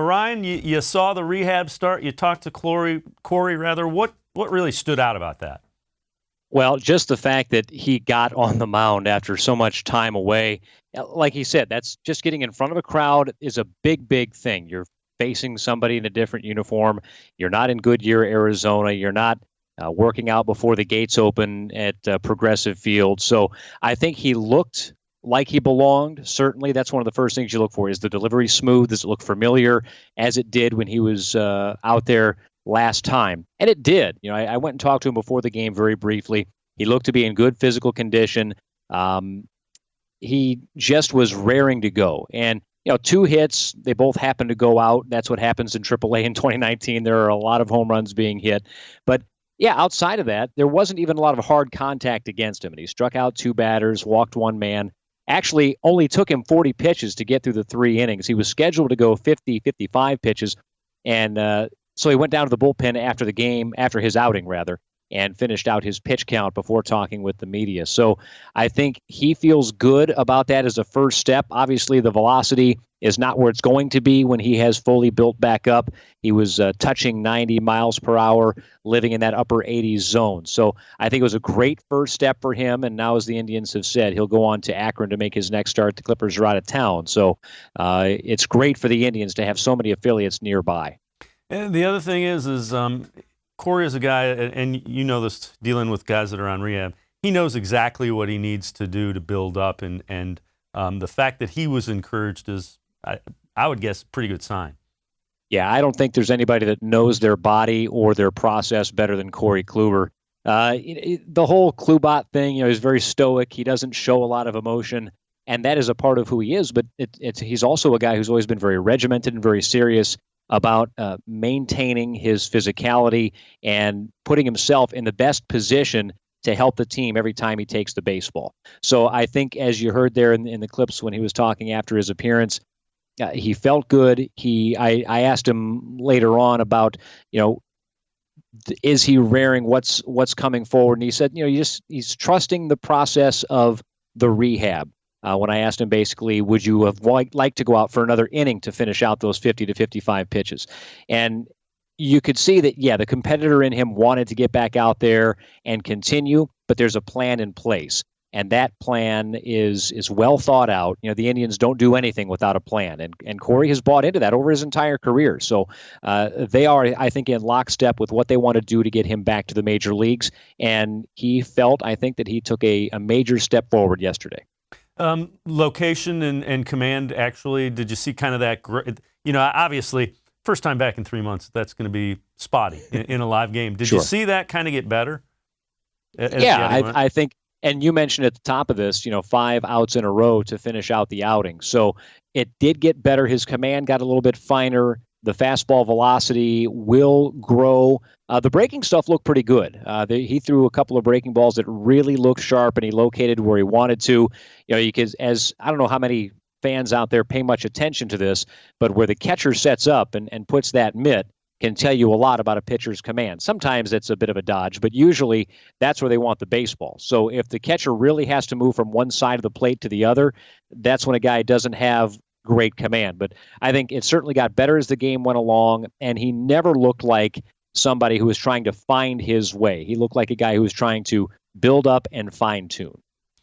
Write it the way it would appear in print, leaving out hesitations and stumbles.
Ryan, you saw the rehab start. You talked to Corey. What really stood out about that? Well, just the fact that he got on the mound after so much time away. Like he said, that's just getting in front of a crowd is a big, big thing. You're facing somebody in a different uniform. You're not in Goodyear, Arizona. You're not working out before the gates open at Progressive Field. So I think he looked like he belonged. Certainly, that's one of the first things you look for. Is the delivery smooth? Does it look familiar as it did when he was out there last time? And it did. I went and talked to him before the game very briefly. He looked to be in good physical condition. He just was raring to go. And, 2 hits, they both happened to go out. That's what happens in AAA in 2019. There are a lot of home runs being hit. But, yeah, outside of that, there wasn't even a lot of hard contact against him. And he struck out 2 batters, walked 1 man. Actually, only took him 40 pitches to get through the 3 innings. He was scheduled to go 50, 55 pitches. And so he went down to the bullpen after the game, after his outing, rather, and finished out his pitch count before talking with the media. So I think he feels good about that as a first step. Obviously, the velocity is not where it's going to be when he has fully built back up. He was touching 90 miles per hour, living in that upper 80s zone. So I think it was a great first step for him. And now, as the Indians have said, he'll go on to Akron to make his next start. The Clippers are out of town. So it's great for the Indians to have so many affiliates nearby. And the other thing is Corey is a guy, and you know this dealing with guys that are on rehab, he knows exactly what he needs to do to build up, and the fact that he was encouraged is, I would guess, a pretty good sign. Yeah, I don't think there's anybody that knows their body or their process better than Corey Kluber. The whole Klubot thing, he's very stoic. He doesn't show a lot of emotion, and that is a part of who he is, but he's also a guy who's always been very regimented and very serious about maintaining his physicality and putting himself in the best position to help the team every time he takes the baseball. So I think, as you heard there in the clips when he was talking after his appearance, he felt good. I asked him later on about, is he raring what's coming forward? And he said, he's trusting the process of the rehab. When I asked him basically, would you have liked to go out for another inning to finish out those 50 to 55 pitches? And you could see that, the competitor in him wanted to get back out there and continue, but there's a plan in place. And that plan is well thought out. The Indians don't do anything without a plan. And Corey has bought into that over his entire career. So they are, I think, in lockstep with what they want to do to get him back to the major leagues. And he felt, I think, that he took a major step forward yesterday. Location and command, actually, did you see kind of that? Obviously, first time back in 3 months, that's going to be spotty in a live game. Did you see that kind of get better? I think, and you mentioned at the top of this, 5 outs in a row to finish out the outing. So it did get better. His command got a little bit finer. The fastball velocity will grow. The breaking stuff looked pretty good. He threw a couple of breaking balls that really looked sharp, and he located where he wanted to. I don't know how many fans out there pay much attention to this, but where the catcher sets up and puts that mitt can tell you a lot about a pitcher's command. Sometimes it's a bit of a dodge, but usually that's where they want the baseball. So if the catcher really has to move from one side of the plate to the other, that's when a guy doesn't have great command. But I think it certainly got better as the game went along, and he never looked like somebody who was trying to find his way. He looked like a guy who was trying to build up and fine-tune.